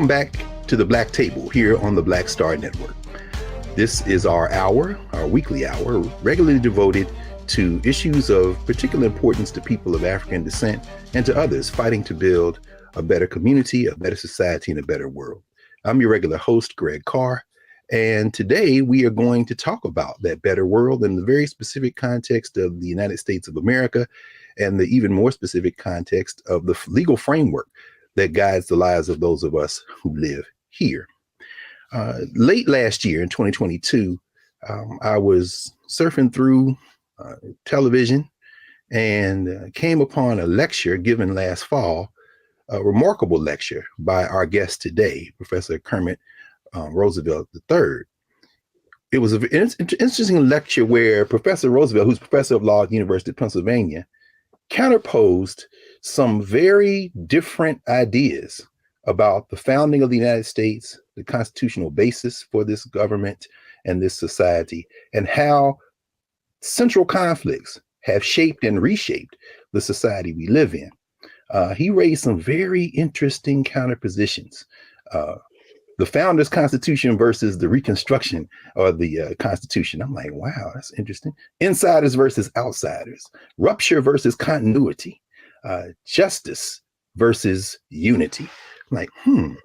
Welcome back to the Black Table here on the Black Star Network. This is our weekly hour, regularly devoted to issues of particular importance to people of African descent and to others fighting to build a better community, a better society, and a better world. I'm your regular host, Greg Carr, and today we are going to talk about that better world in the very specific context of the United States of America and the even more specific context of the legal framework that guides the lives of those of us who live here. Late last year in 2022, I was surfing through television and came upon a lecture given last fall, a remarkable lecture by our guest today, Professor Kermit Roosevelt III. It was an interesting lecture where Professor Roosevelt, who's professor of law at the University of Pennsylvania, counterposed some very different ideas about the founding of the United States, the constitutional basis for this government and this society, and how central conflicts have shaped and reshaped the society we live in. He raised some very interesting counterpositions. The Founders Constitution versus the Reconstruction or the Constitution. I'm like, wow, that's interesting. Insiders versus outsiders. Rupture versus continuity. Justice versus unity. I'm like, And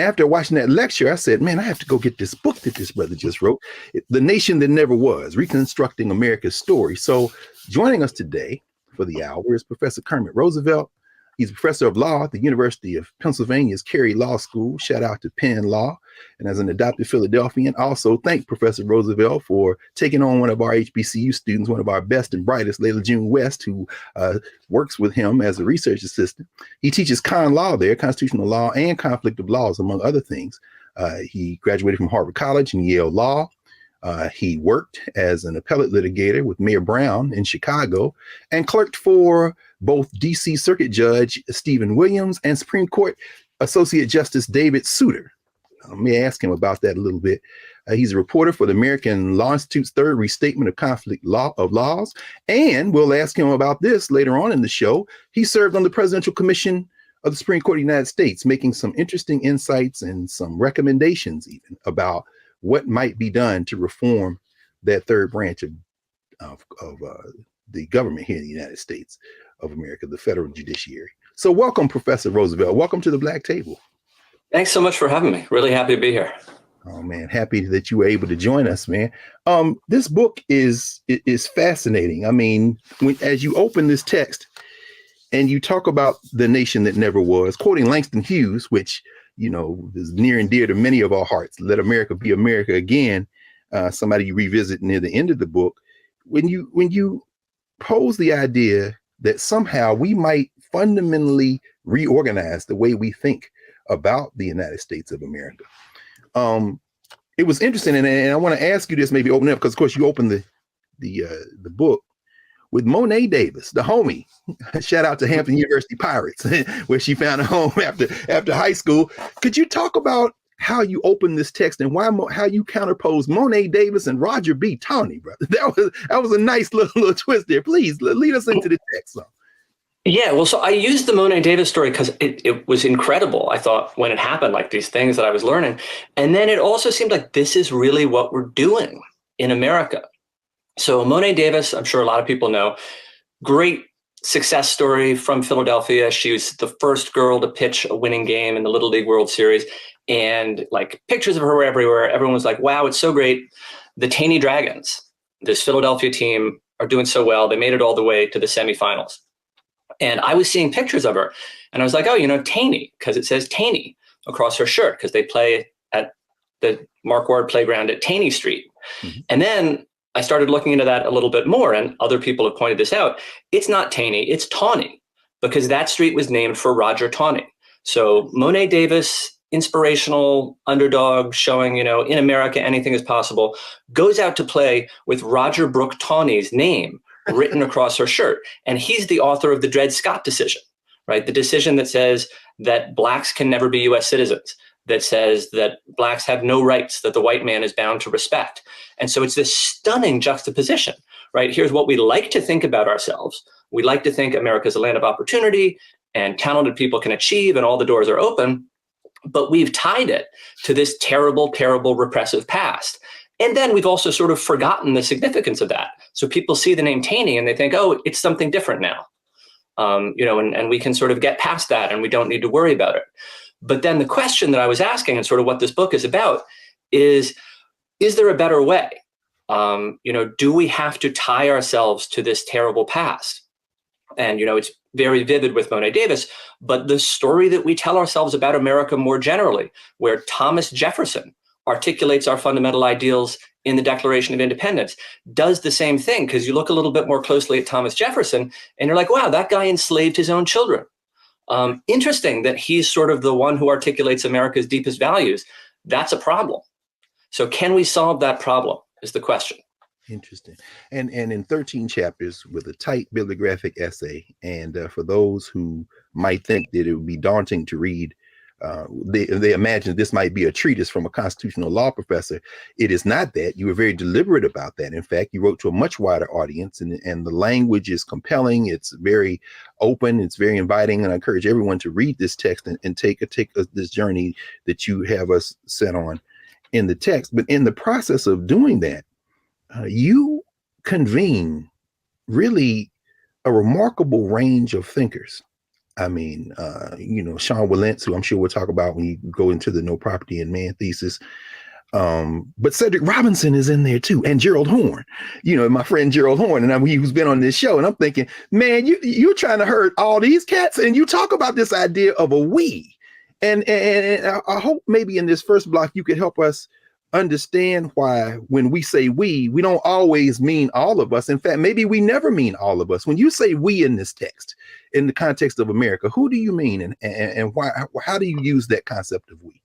after watching that lecture, I said, man, I have to go get this book that this brother just wrote, The Nation That Never Was, Reconstructing America's Story. So joining us today for the hour is Professor Kermit Roosevelt. He's a professor of law at the University of Pennsylvania's Carey Law School. Shout out to Penn Law. And as an adopted Philadelphian, also thank Professor Roosevelt for taking on one of our HBCU students, one of our best and brightest, Layla June West, who works with him as a research assistant. He teaches con law there, constitutional law and conflict of laws, among other things. He graduated from Harvard College and Yale Law. He worked as an appellate litigator with Mayor Brown in Chicago and clerked for both D.C. Circuit Judge Stephen Williams and Supreme Court Associate Justice David Souter. Let me ask him about that a little bit. He's a reporter for the American Law Institute's third restatement of conflict laws. And we'll ask him about this later on in the show. He served on the Presidential Commission of the Supreme Court of the United States, making some interesting insights and some recommendations even about what might be done to reform that third branch of the government here in the United States of America, the federal judiciary. So welcome, Professor Roosevelt. Welcome to the Black Table. Thanks so much for having me. Really happy to be here. Oh, man, happy that you were able to join us, man. This book is fascinating. I mean, as you open this text and you talk about the nation that never was, quoting Langston Hughes, which is near and dear to many of our hearts. Let America be America again. Somebody you revisit near the end of the book. When you pose the idea that somehow we might fundamentally reorganize the way we think about the United States of America. It was interesting, and I want to ask you this, maybe open up, because of course you opened the book with Monet Davis, the homie. Shout out to Hampton University Pirates, where she found a home after high school. Could you talk about how you opened this text and how you counterpose Monet Davis and Roger B. Taney, brother? That was a nice little twist there. Please lead us into the text. Yeah, well, so I used the Monet Davis story because it was incredible. I thought when it happened, like these things that I was learning. And then it also seemed like this is really what we're doing in America. So Monet Davis, I'm sure a lot of people know, great success story from Philadelphia. She was the first girl to pitch a winning game in the Little League World Series. And like pictures of her were everywhere. Everyone was like, wow, it's so great. The Taney Dragons, this Philadelphia team, are doing so well. They made it all the way to the semifinals. And I was seeing pictures of her and I was like, oh, Taney, because it says Taney across her shirt because they play at the Mark Ward playground at Taney Street. Mm-hmm. And then I started looking into that a little bit more, and other people have pointed this out. It's not Taney, it's Tawney, because that street was named for Roger Tawney. So Monet Davis, inspirational underdog showing, in America, anything is possible, goes out to play with Roger Brooke Tawney's name written across her shirt. And he's the author of the Dred Scott decision, right? The decision that says that blacks can never be US citizens, that says that blacks have no rights that the white man is bound to respect. And so it's this stunning juxtaposition, right? Here's what we like to think about ourselves. We like to think America's a land of opportunity and talented people can achieve and all the doors are open. but we've tied it to this terrible, terrible repressive past. And then we've also sort of forgotten the significance of that. So people see the name Taney and they think, oh, it's something different now. And we can sort of get past that and we don't need to worry about it. But then the question that I was asking, and sort of what this book is about, is there a better way? Do we have to tie ourselves to this terrible past? And, it's very vivid with Monet Davis, but the story that we tell ourselves about America more generally, where Thomas Jefferson articulates our fundamental ideals in the Declaration of Independence, does the same thing, because you look a little bit more closely at Thomas Jefferson and you're like, wow, that guy enslaved his own children. Interesting that he's sort of the one who articulates America's deepest values. That's a problem. So can we solve that problem is the question. Interesting. And in 13 chapters with a tight bibliographic essay. And for those who might think that it would be daunting to read, they imagine this might be a treatise from a constitutional law professor. It is not that. You were very deliberate about that. In fact, you wrote to a much wider audience, and the language is compelling. It's very open. It's very inviting. And I encourage everyone to read this text and take this journey that you have us set on in the text. But in the process of doing that, you convene really a remarkable range of thinkers. I mean, Sean Wilentz, who I'm sure we'll talk about when you go into the No Property in Man thesis. But Cedric Robinson is in there too, and Gerald Horne, my friend Gerald Horne, and who's been on this show. And I'm thinking, man, you're trying to hurt all these cats, and you talk about this idea of a we. And I hope maybe in this first block you could help us understand why when we say we don't always mean all of us. In fact, maybe we never mean all of us. When you say we in this text, in the context of America, who do you mean, and why? How do you use that concept of we?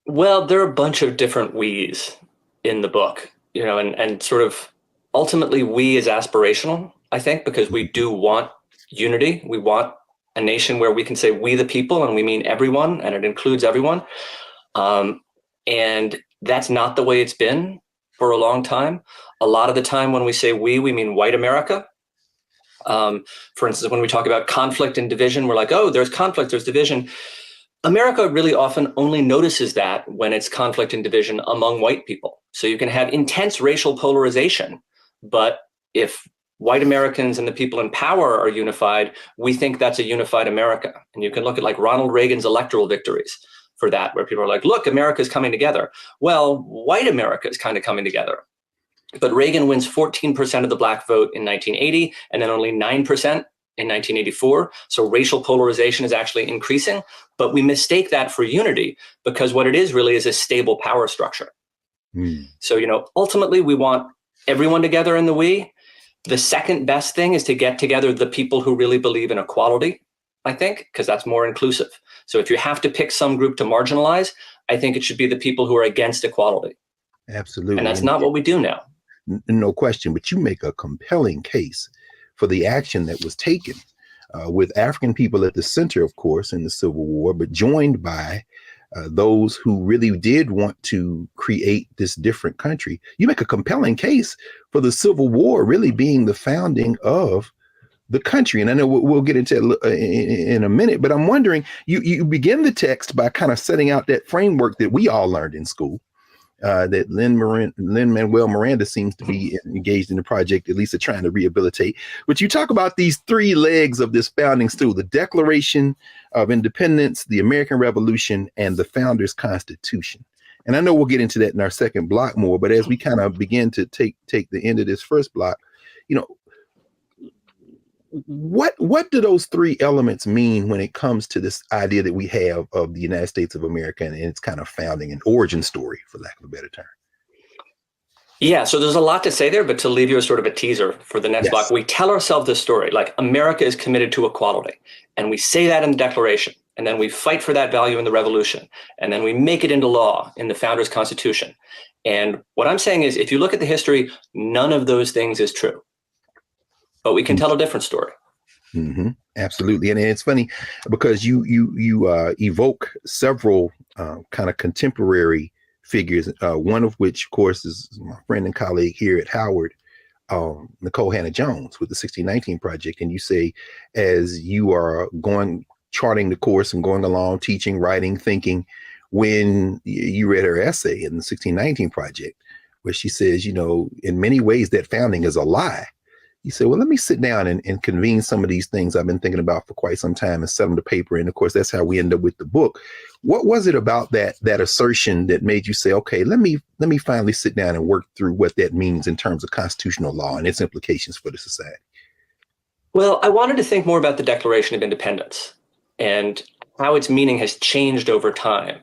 Well, there are a bunch of different we's in the book, and sort of ultimately we is aspirational, I think, because we do want unity. We want a nation where we can say we the people, and we mean everyone, and it includes everyone. And that's not the way it's been for a long time. A lot of the time when we say we mean white America. For instance, when we talk about conflict and division, we're like, oh, there's conflict, there's division. America really often only notices that when it's conflict and division among white people. So you can have intense racial polarization, but if white Americans and the people in power are unified, we think that's a unified America. And you can look at like Ronald Reagan's electoral victories for that, where people are like, look, America's coming together. Well, white America is kind of coming together. But Reagan wins 14% of the black vote in 1980, and then only 9% in 1984. So racial polarization is actually increasing, but we mistake that for unity because what it is really is a stable power structure. So, ultimately we want everyone together in the we. The second best thing is to get together the people who really believe in equality, I think, because that's more inclusive. So if you have to pick some group to marginalize, I think it should be the people who are against equality. Absolutely. And that's not what we do now. No question, but you make a compelling case for the action that was taken with African people at the center, of course, in the Civil War, but joined by those who really did want to create this different country. You make a compelling case for the Civil War really being the founding of the country. And I know we'll get into it in a minute, but I'm wondering, you begin the text by kind of setting out that framework that we all learned in school, that Lin-Manuel Miranda seems to be engaged in the project, at least trying to rehabilitate. But you talk about these three legs of this founding stool: the Declaration of Independence, the American Revolution, and the Founders' Constitution. And I know we'll get into that in our second block more, but as we kind of begin to take the end of this first block, what do those three elements mean when it comes to this idea that we have of the United States of America and its kind of founding and origin story, for lack of a better term? Yeah, so there's a lot to say there, but to leave you as sort of a teaser for the next block, we tell ourselves this story, like America is committed to equality. And we say that in the Declaration, and then we fight for that value in the Revolution, and then we make it into law in the Founders' Constitution. And what I'm saying is, if you look at the history, none of those things is true. But we can tell a different story. Mm-hmm. Absolutely. And it's funny because you evoke several kind of contemporary figures, one of which, of course, is my friend and colleague here at Howard, Nicole Hannah-Jones with the 1619 Project. And you say, as you are going charting the course and going along, teaching, writing, thinking, when you read her essay in the 1619 Project, where she says, in many ways that founding is a lie. You say, well, let me sit down and convene some of these things I've been thinking about for quite some time and set them to paper. And of course, that's how we end up with the book. What was it about that assertion that made you say, okay, let me finally sit down and work through what that means in terms of constitutional law and its implications for the society? Well, I wanted to think more about the Declaration of Independence and how its meaning has changed over time,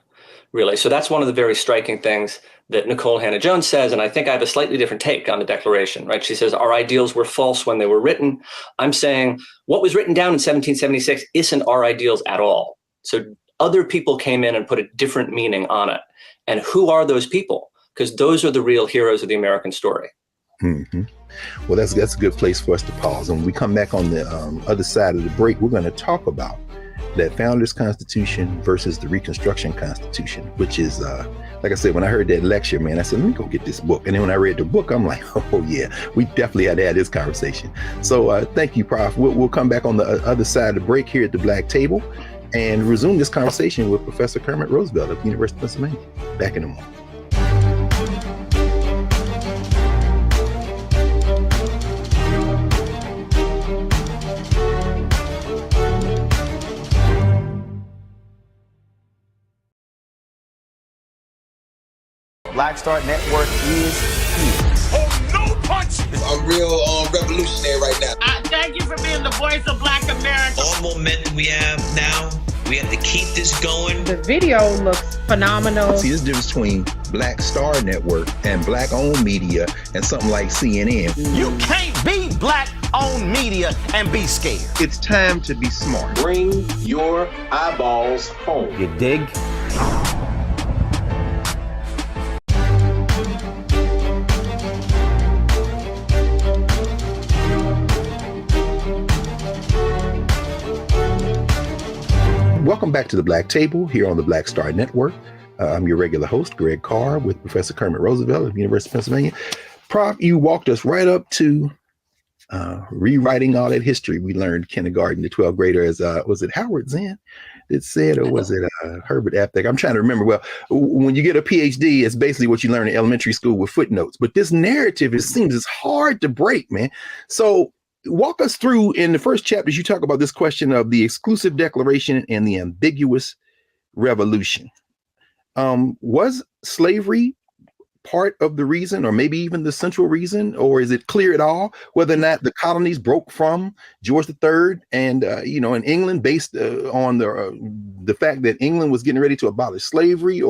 really. So that's one of the very striking things that Nicole Hannah-Jones says, and I think I have a slightly different take on the Declaration, right? She says, our ideals were false when they were written. I'm saying what was written down in 1776 isn't our ideals at all. So other people came in and put a different meaning on it. And who are those people? Because those are the real heroes of the American story. Mm-hmm. Well, that's a good place for us to pause. And when we come back on the other side of the break, we're going to talk about that Founders Constitution versus the Reconstruction Constitution, which is, like I said, when I heard that lecture, man, I said, let me go get this book. And then when I read the book, I'm like, oh, yeah, we definitely had to have this conversation. So thank you, Prof. We'll come back on the other side of the break here at the Black Table and resume this conversation with Professor Kermit Roosevelt of the University of Pennsylvania. Back in a moment. Black Star Network is here. Oh, no punch! I'm real revolutionary right now. Thank you for being the voice of Black America. All momentum we have now, we have to keep this going. The video looks phenomenal. See, there's a difference between Black Star Network and Black-owned media and something like CNN. You can't be Black-owned media and be scared. It's time to be smart. Bring your eyeballs home. You dig? Welcome back to the Black Table here on the Black Star Network. I'm your regular host, Greg Carr, with Professor Kermit Roosevelt of the University of Pennsylvania. Prof, you walked us right up to rewriting all that history we learned kindergarten to 12th grader as, was it Howard Zinn that said, or was it Herbert Apthex? I'm trying to remember. Well, when you get a PhD, it's basically what you learn in elementary school with footnotes. But this narrative, it seems, is hard to break, man. So walk us through, in the first chapters, you talk about this question of the exclusive declaration and the ambiguous revolution. Was slavery part of the reason, or maybe even the central reason, or is it clear at all whether or not the colonies broke from George III and, in England, based on the fact that England was getting ready to abolish slavery,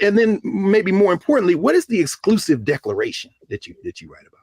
and then maybe more importantly, what is the exclusive declaration that you write about?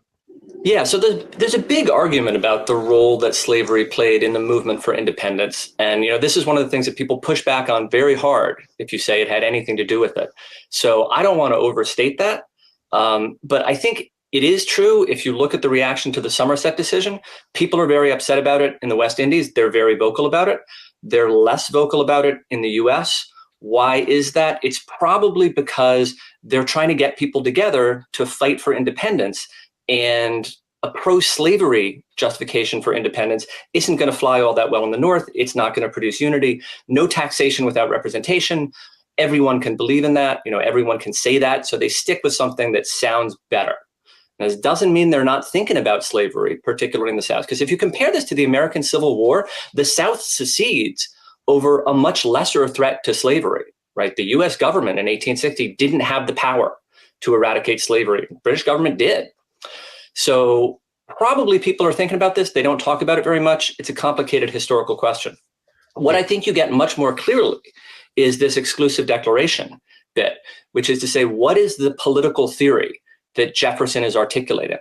Yeah, so there's a big argument about the role that slavery played in the movement for independence. And, this is one of the things that people push back on very hard if you say it had anything to do with it. So I don't want to overstate that. But I think it is true. If you look at the reaction to the Somerset decision, people are very upset about it in the West Indies. They're very vocal about it. They're less vocal about it in the US. Why is that? It's probably because they're trying to get people together to fight for independence. And a pro-slavery justification for independence isn't going to fly all that well in the North. It's not going to produce unity. No taxation without representation. Everyone can believe in that. Everyone can say that. So they stick with something that sounds better. Now, this doesn't mean they're not thinking about slavery, particularly in the South. Because if you compare this to the American Civil War, the South secedes over a much lesser threat to slavery, right? The US government in 1860 didn't have the power to eradicate slavery. The British government did. So probably people are thinking about this. They don't talk about it very much. It's a complicated historical question. What I think you get much more clearly is this exclusive declaration bit, which is to say, what is the political theory that Jefferson is articulating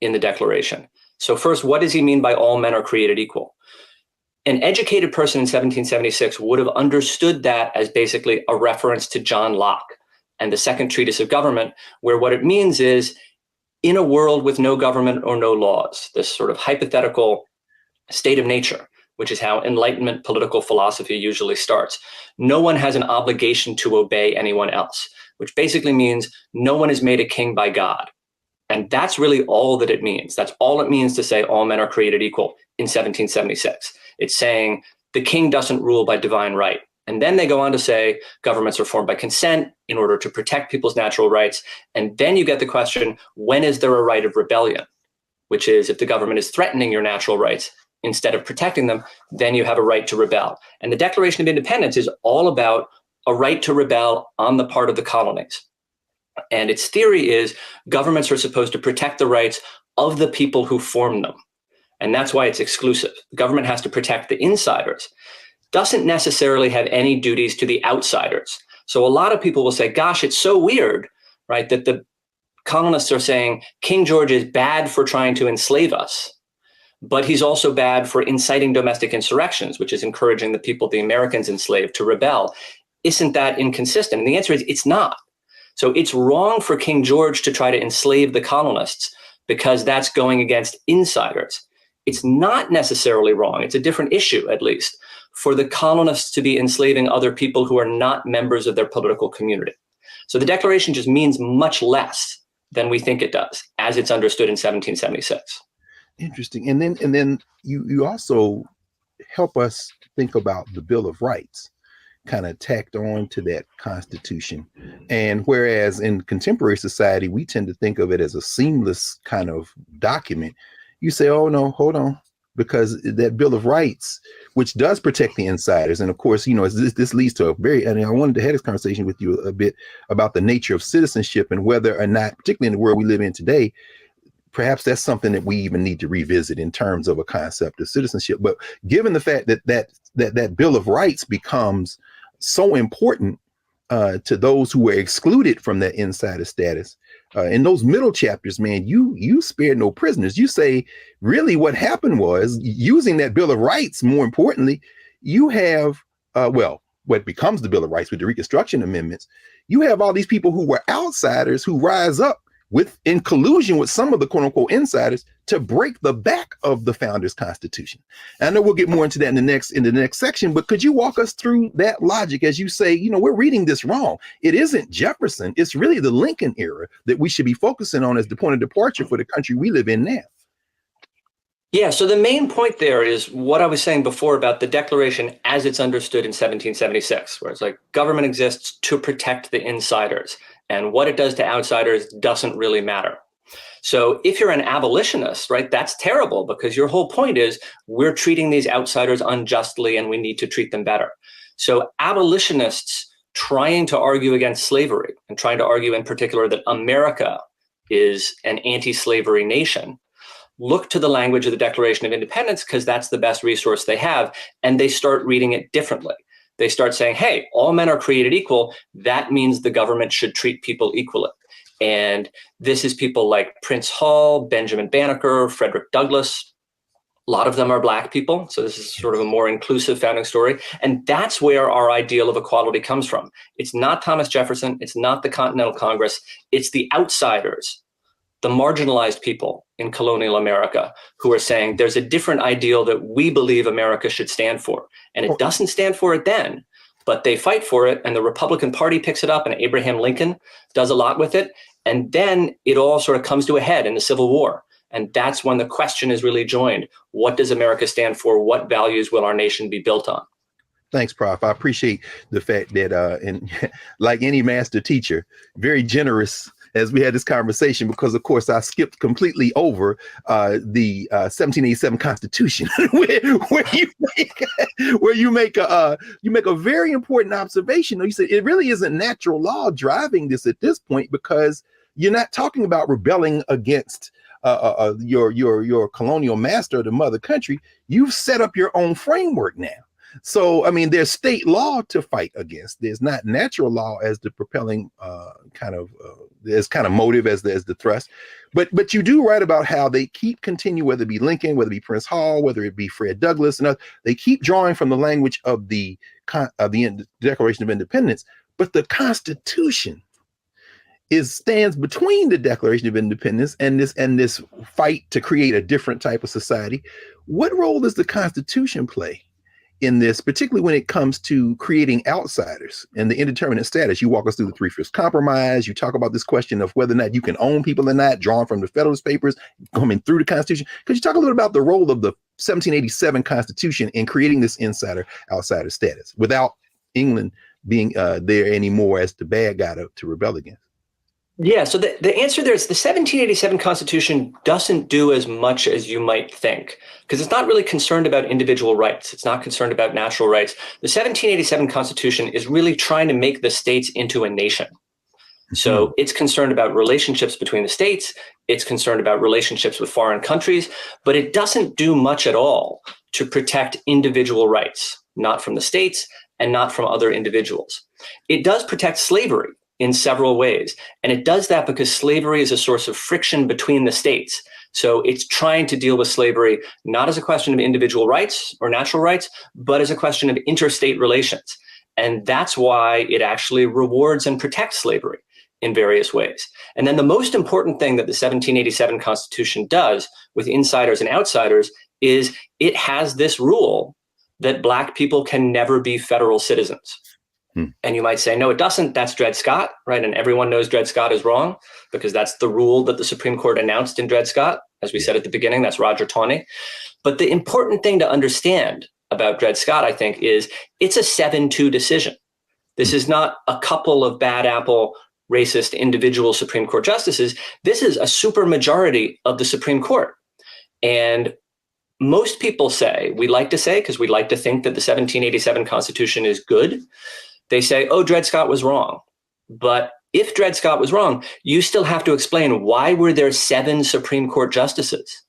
in the Declaration? So first, what does he mean by all men are created equal? An educated person in 1776 would have understood that as basically a reference to John Locke and the Second Treatise of Government, where what it means is, in a world with no government or no laws, this sort of hypothetical state of nature, which is how Enlightenment political philosophy usually starts, no one has an obligation to obey anyone else, which basically means no one is made a king by God. And that's really all that it means. That's all it means to say all men are created equal in 1776. It's saying the king doesn't rule by divine right. And then they go on to say governments are formed by consent in order to protect people's natural rights. And then you get the question, when is there a right of rebellion? Which is, if the government is threatening your natural rights instead of protecting them, then you have a right to rebel. And the Declaration of Independence is all about a right to rebel on the part of the colonies. And its theory is governments are supposed to protect the rights of the people who form them. And that's why it's exclusive. The government has to protect the insiders. Doesn't necessarily have any duties to the outsiders. So a lot of people will say, gosh, it's so weird, right, that the colonists are saying King George is bad for trying to enslave us, but he's also bad for inciting domestic insurrections, which is encouraging the people the Americans enslaved to rebel. Isn't that inconsistent? And the answer is it's not. So it's wrong for King George to try to enslave the colonists because that's going against insiders. It's not necessarily wrong. It's a different issue, at least, for the colonists to be enslaving other people who are not members of their political community. So the Declaration just means much less than we think it does, as it's understood in 1776. Interesting. And then you also help us think about the Bill of Rights, kind of tacked on to that Constitution. And whereas in contemporary society, we tend to think of it as a seamless kind of document, you say, oh no, hold on. Because that Bill of Rights, which does protect the insiders, and of course, this leads to and I wanted to have this conversation with you a bit about the nature of citizenship and whether or not, particularly in the world we live in today, perhaps that's something that we even need to revisit in terms of a concept of citizenship. But given the fact that Bill of Rights becomes so important to those who were excluded from that insider status, in those middle chapters, man, you spared no prisoners. You say really what happened was, using that Bill of Rights, more importantly, you have, what becomes the Bill of Rights with the Reconstruction amendments, you have all these people who were outsiders who rise up in collusion with some of the quote unquote insiders to break the back of the founders' Constitution. And I know we'll get more into that in the next section, but could you walk us through that logic as you say, we're reading this wrong. It isn't Jefferson. It's really the Lincoln era that we should be focusing on as the point of departure for the country we live in now. Yeah, so the main point there is what I was saying before about the Declaration as it's understood in 1776, where it's like government exists to protect the insiders, and what it does to outsiders doesn't really matter. So if you're an abolitionist, right, that's terrible because your whole point is we're treating these outsiders unjustly and we need to treat them better. So abolitionists trying to argue against slavery and trying to argue in particular that America is an anti-slavery nation look to the language of the Declaration of Independence because that's the best resource they have, and they start reading it differently. They start saying, hey, all men are created equal. That means the government should treat people equally. And this is people like Prince Hall, Benjamin Banneker, Frederick Douglass. A lot of them are Black people. So this is sort of a more inclusive founding story. And that's where our ideal of equality comes from. It's not Thomas Jefferson. It's not the Continental Congress. It's the outsiders, the marginalized people in colonial America who are saying there's a different ideal that we believe America should stand for. And it doesn't stand for it then, but they fight for it. And the Republican Party picks it up, and Abraham Lincoln does a lot with it. And then it all sort of comes to a head in the Civil War. And that's when the question is really joined. What does America stand for? What values will our nation be built on? Thanks, Prof. I appreciate the fact that, and like any master teacher, very generous as we had this conversation, because of course I skipped completely over the 1787 Constitution, where you make a very important observation. You said it really isn't natural law driving this at this point, because you're not talking about rebelling against your colonial master, the mother country. You've set up your own framework now. So, I mean, there's state law to fight against. There's not natural law as the propelling kind of motive as the thrust. But you do write about how they keep continue, whether it be Lincoln, whether it be Prince Hall, whether it be Fred Douglass, and others, they keep drawing from the language of the Declaration of Independence. But the Constitution stands between the Declaration of Independence and this fight to create a different type of society. What role does the Constitution play in this, particularly when it comes to creating outsiders and the indeterminate status. You walk us through the Three-Fifths Compromise. You talk about this question of whether or not you can own people or not, drawn from the Federalist Papers, coming through the Constitution. Could you talk a little about the role of the 1787 Constitution in creating this outsider status without England being there anymore as the bad guy to rebel against? Yeah, so the answer there is the 1787 Constitution doesn't do as much as you might think, because it's not really concerned about individual rights. It's not concerned about natural rights. The 1787 Constitution is really trying to make the states into a nation. So it's concerned about relationships between the states. It's concerned about relationships with foreign countries, but it doesn't do much at all to protect individual rights, not from the states and not from other individuals. It does protect slavery in several ways. And it does that because slavery is a source of friction between the states. So it's trying to deal with slavery, not as a question of individual rights or natural rights, but as a question of interstate relations. And that's why it actually rewards and protects slavery in various ways. And then the most important thing that the 1787 Constitution does with insiders and outsiders is it has this rule that Black people can never be federal citizens. And you might say, no, it doesn't. That's Dred Scott, right? And everyone knows Dred Scott is wrong because that's the rule that the Supreme Court announced in Dred Scott. As we said at the beginning, that's Roger Taney. But the important thing to understand about Dred Scott, I think, is it's a 7-2 decision. This is not a couple of bad apple racist individual Supreme Court justices. This is a supermajority of the Supreme Court. And most people say, we like to say, because we like to think that the 1787 Constitution is good, they say, oh, Dred Scott was wrong. But if Dred Scott was wrong, you still have to explain why were there 7 Supreme Court justices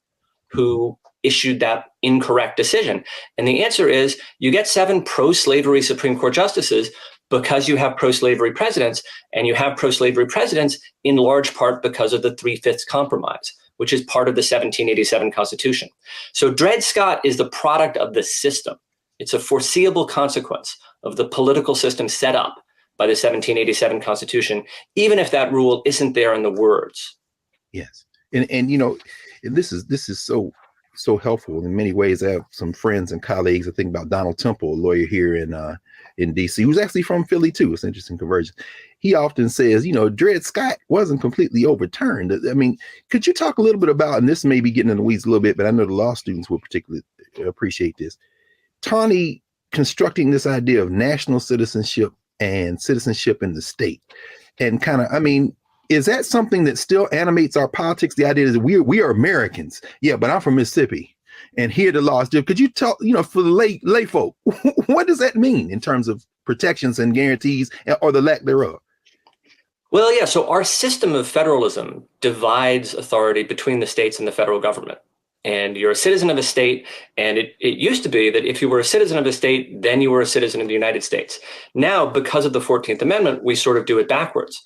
who issued that incorrect decision? And the answer is you get 7 pro-slavery Supreme Court justices because you have pro-slavery presidents, and you have pro-slavery presidents in large part because of the Three-Fifths Compromise, which is part of the 1787 Constitution. So Dred Scott is the product of the system. It's a foreseeable consequence of the political system set up by the 1787 Constitution, even if that rule isn't there in the words. Yes. And you know, this is so helpful in many ways. I have some friends and colleagues. I think about Donald Temple, a lawyer here in DC, who's actually from Philly too. It's interesting convergence. He often says, you know, Dred Scott wasn't completely overturned. I mean, could you talk a little bit about, and this may be getting in the weeds a little bit, but I know the law students will particularly appreciate this. Taney constructing this idea of national citizenship and citizenship in the state, and kind of, I mean, is that something that still animates our politics? The idea is we are Americans. Yeah, but I'm from Mississippi, and here the laws. Could you tell, you know, for the lay folk, what does that mean in terms of protections and guarantees, or the lack thereof? Well, yeah. So our system of federalism divides authority between the states and the federal government. And you're a citizen of a state. And it used to be that if you were a citizen of a state, then you were a citizen of the United States. Now, because of the 14th Amendment, we sort of do it backwards.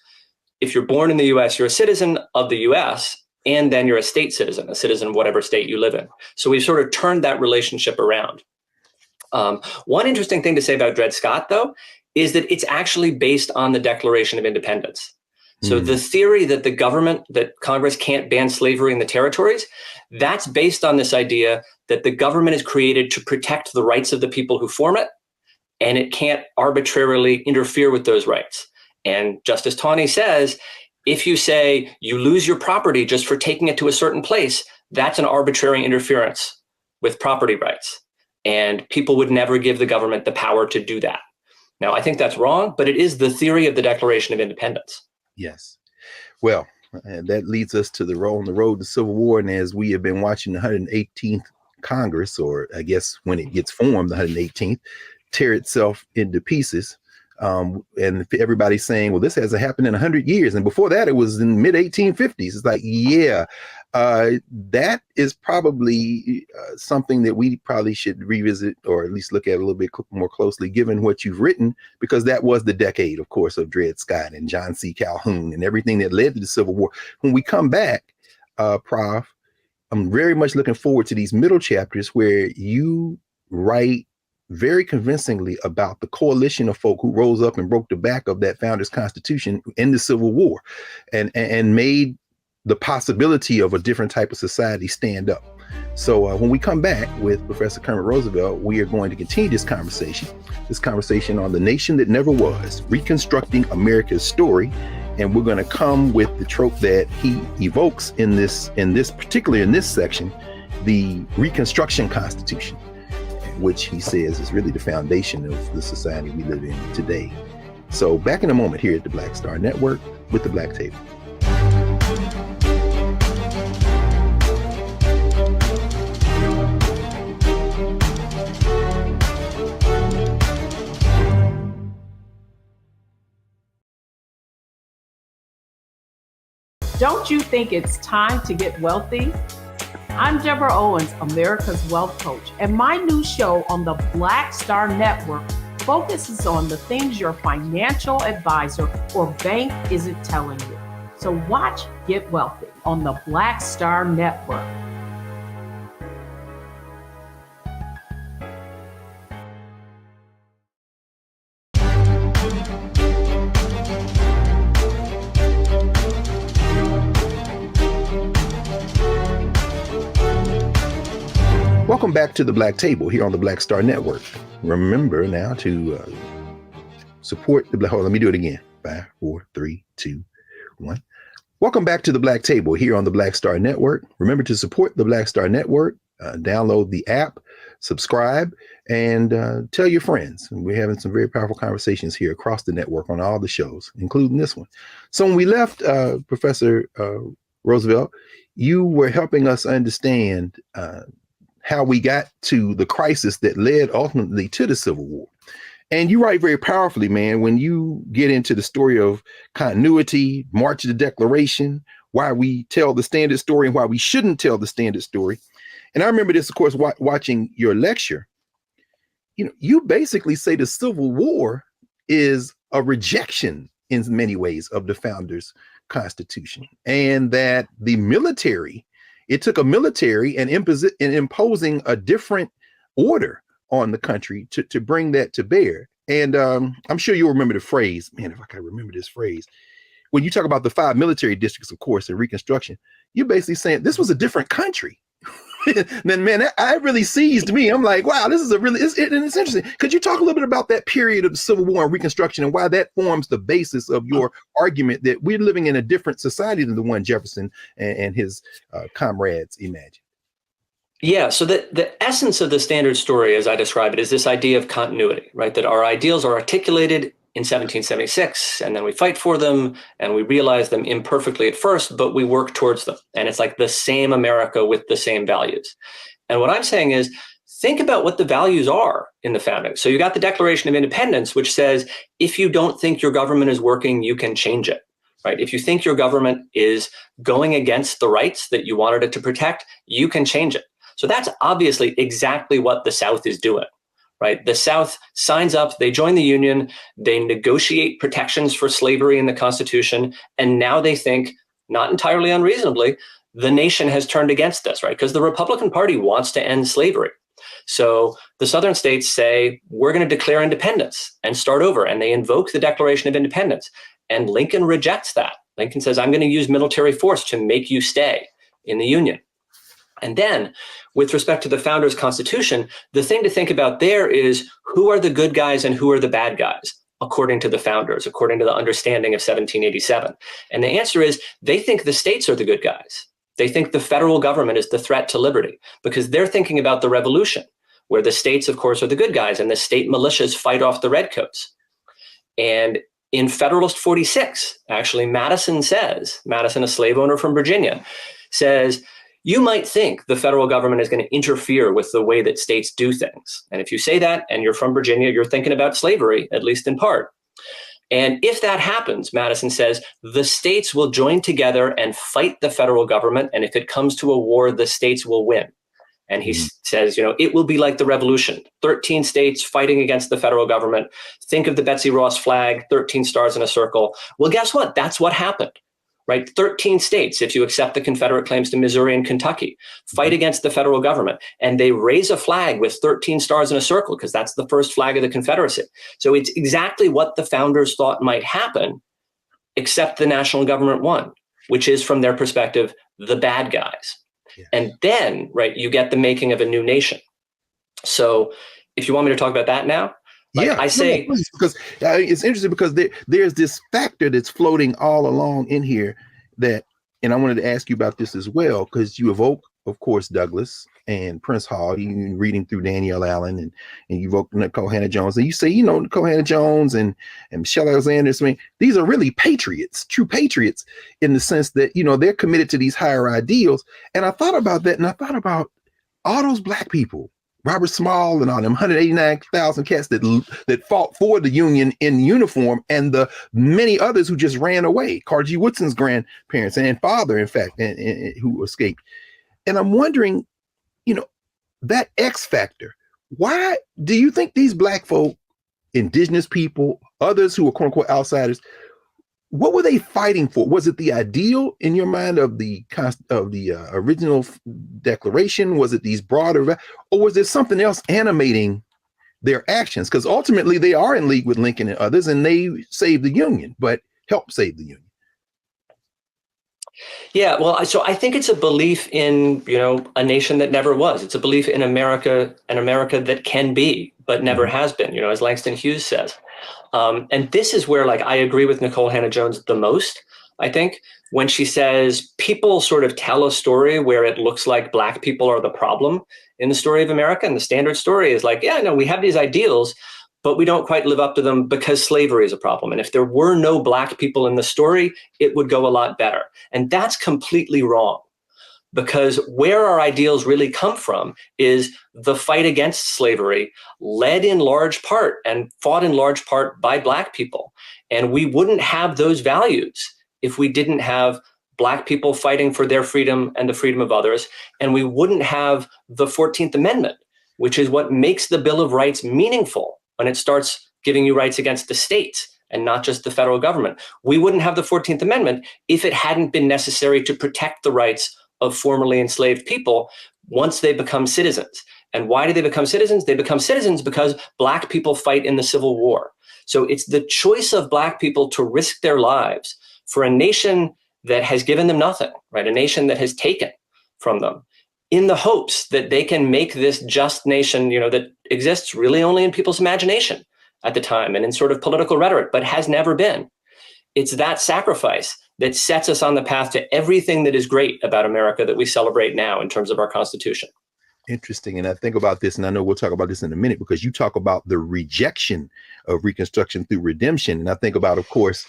If you're born in the US, you're a citizen of the US, and then you're a state citizen, a citizen of whatever state you live in. So we've sort of turned that relationship around. One interesting thing to say about Dred Scott, though, is that it's actually based on the Declaration of Independence. So the theory that that Congress can't ban slavery in the territories, that's based on this idea that the government is created to protect the rights of the people who form it, and it can't arbitrarily interfere with those rights. And Justice Taney says, if you say you lose your property just for taking it to a certain place, that's an arbitrary interference with property rights. And people would never give the government the power to do that. Now, I think that's wrong, but it is the theory of the Declaration of Independence. Yes. Well, that leads us to the road to Civil War. And as we have been watching the 118th Congress, or I guess when it gets formed, the 118th, tear itself into pieces. And everybody's saying, well, this hasn't happened in 100 years. And before that, it was in the mid 1850s. It's like, yeah, that is probably something that we probably should revisit, or at least look at a little bit more closely, given what you've written, because that was the decade, of course, of Dred Scott and John C. Calhoun and everything that led to the Civil War. When we come back, Prof, I'm very much looking forward to these middle chapters where you write very convincingly about the coalition of folk who rose up and broke the back of that founder's constitution in the Civil War, and made the possibility of a different type of society stand up. So when we come back with Professor Kermit Roosevelt, we are going to continue this conversation on the nation that never was, reconstructing America's story. And we're going to come with the trope that he evokes in this, particularly in this section, the Reconstruction Constitution, which he says is really the foundation of the society we live in today. So back in a moment here at the Black Star Network with the Black Table. Don't you think it's time to get wealthy? I'm Deborah Owens, America's Wealth Coach, and my new show on the Black Star Network focuses on the things your financial advisor or bank isn't telling you. So watch Get Wealthy on the Black Star Network. Welcome back to the Black Table here on the Black Star Network. Remember now to support the Black. Hold on, let me do it again. 5, 4, 3, 2, 1. Welcome back to the Black Table here on the Black Star Network. Remember to support the Black Star Network. Download the app, subscribe, and tell your friends. We're having some very powerful conversations here across the network on all the shows, including this one. So when we left, Professor Roosevelt, you were helping us understand how we got to the crisis that led ultimately to the Civil War. And you write very powerfully, man, when you get into the story of continuity, March of the Declaration, why we tell the standard story and why we shouldn't tell the standard story. And I remember this, of course, watching your lecture. You know, you basically say the Civil War is a rejection in many ways of the founders' Constitution, and that the military, it took a military and imposing a different order on the country to bring that to bear. And I'm sure you'll remember the phrase, man, if I can remember this phrase, when you talk about the 5 military districts, of course, in Reconstruction, you're basically saying this was a different country. Then, man, that really seized me. I'm like, wow, this is it's interesting. Could you talk a little bit about that period of the Civil War and Reconstruction and why that forms the basis of your argument that we're living in a different society than the one Jefferson and his comrades imagined? Yeah, so the essence of the standard story, as I describe it, is this idea of continuity, right? That our ideals are articulated in 1776, and then we fight for them, and we realize them imperfectly at first, but we work towards them. And it's like the same America with the same values. And what I'm saying is, think about what the values are in the founding. So you got the Declaration of Independence, which says, if you don't think your government is working, you can change it, right? If you think your government is going against the rights that you wanted it to protect, you can change it. So that's obviously exactly what the South is doing. Right? The South signs up, they join the Union, they negotiate protections for slavery in the Constitution, and now they think, not entirely unreasonably, the nation has turned against us, right? Because the Republican Party wants to end slavery. So the Southern states say, we're going to declare independence and start over, and they invoke the Declaration of Independence. And Lincoln rejects that. Lincoln says, I'm going to use military force to make you stay in the Union. And then, with respect to the founders' Constitution, the thing to think about there is who are the good guys and who are the bad guys, according to the founders, according to the understanding of 1787. And the answer is they think the states are the good guys. They think the federal government is the threat to liberty because they're thinking about the revolution, where the states, of course, are the good guys and the state militias fight off the redcoats. And in Federalist 46, actually, Madison, a slave owner from Virginia, says, you might think the federal government is going to interfere with the way that states do things. And if you say that and you're from Virginia, you're thinking about slavery, at least in part. And if that happens, Madison says, the states will join together and fight the federal government. And if it comes to a war, the states will win. And he says, it will be like the revolution, 13 states fighting against the federal government. Think of the Betsy Ross flag, 13 stars in a circle. Well, guess what? That's what happened. Right? 13 states, if you accept the Confederate claims to Missouri and Kentucky, fight against the federal government. And they raise a flag with 13 stars in a circle because that's the first flag of the Confederacy. So it's exactly what the founders thought might happen, except the national government won, which is, from their perspective, the bad guys. Yeah. And then, right, you get the making of a new nation. So if you want me to talk about that now, I say, please, because it's interesting because there's this factor that's floating all along in here that, and I wanted to ask you about this as well, because you evoke, of course, Douglass and Prince Hall. You reading through Danielle Allen and you evoke Nicole Hannah-Jones, and you say, Nicole Hannah-Jones and Michelle Alexander. I mean, these are really patriots, true patriots, in the sense that they're committed to these higher ideals. And I thought about that, and I thought about all those Black people, Robert Small and all them 189,000 cats that fought for the Union in uniform, and the many others who just ran away. Carter G. Woodson's grandparents and father, in fact, and who escaped. And I'm wondering, that X factor, why do you think these Black folk, indigenous people, others who are quote unquote outsiders, what were they fighting for? Was it the ideal in your mind of the original Declaration? Was it these broader, or was there something else animating their actions? Because ultimately they are in league with Lincoln and others, and they saved the Union, but helped save the Union. Yeah, well, so I think it's a belief in, a nation that never was. It's a belief in America, an America that can be, but never has been, as Langston Hughes says. And this is where, I agree with Nicole Hannah-Jones the most, I think, when she says people sort of tell a story where it looks like Black people are the problem in the story of America. And the standard story is we have these ideals, but we don't quite live up to them because slavery is a problem. And if there were no Black people in the story, it would go a lot better. And that's completely wrong, because where our ideals really come from is the fight against slavery, led in large part and fought in large part by Black people. And we wouldn't have those values if we didn't have Black people fighting for their freedom and the freedom of others. And we wouldn't have the 14th Amendment, which is what makes the Bill of Rights meaningful when it starts giving you rights against the states and not just the federal government. We wouldn't have the 14th Amendment if it hadn't been necessary to protect the rights of formerly enslaved people once they become citizens. And why do they become citizens? They become citizens because Black people fight in the Civil War. So it's the choice of Black people to risk their lives for a nation that has given them nothing, right? A nation that has taken from them, in the hopes that they can make this just nation, that exists really only in people's imagination at the time and in sort of political rhetoric, but has never been. It's that sacrifice that sets us on the path to everything that is great about America that we celebrate now in terms of our Constitution. Interesting. And I think about this, and I know we'll talk about this in a minute, because you talk about the rejection of Reconstruction through redemption. And I think about, of course,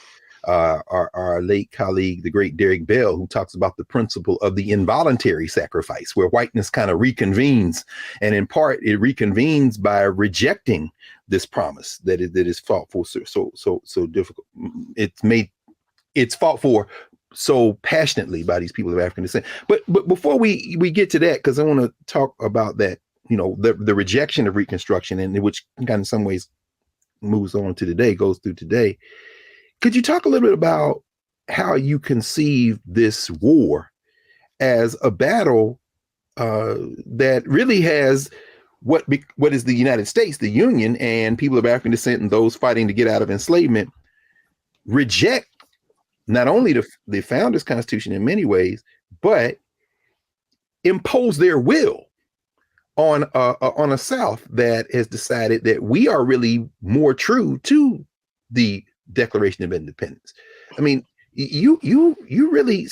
our late colleague, the great Derek Bell, who talks about the principle of the involuntary sacrifice, where whiteness kind of reconvenes. And in part, it reconvenes by rejecting this promise that is fought for so difficult. It's fought for so passionately by these people of African descent. But before we get to that, because I want to talk about that, the rejection of Reconstruction, and which kind of in some ways moves on to today, goes through today. Could you talk a little bit about how you conceive this war as a battle that really has what is the United States, the Union, and people of African descent and those fighting to get out of enslavement reject not only the Founders' Constitution in many ways, but impose their will on a South that has decided that we are really more true to the Declaration of Independence. I mean, you really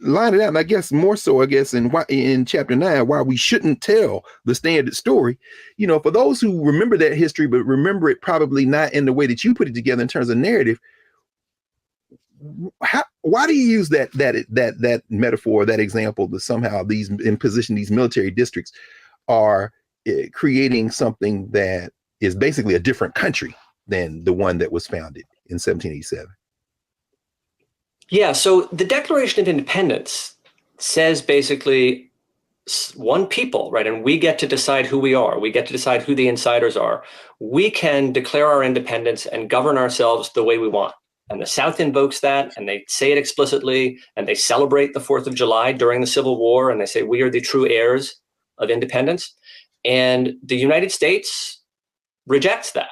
line it out, and I guess more so, in chapter 9, why we shouldn't tell the standard story. For those who remember that history, but remember it probably not in the way that you put it together in terms of narrative. Why do you use that metaphor, that example, that somehow these military districts are creating something that is basically a different country than the one that was founded in 1787? Yeah, so the Declaration of Independence says basically one people, right? And we get to decide who we are. We get to decide who the insiders are. We can declare our independence and govern ourselves the way we want. And the South invokes that, and they say it explicitly, and they celebrate the 4th of July during the Civil War, and they say we are the true heirs of independence. And the United States rejects that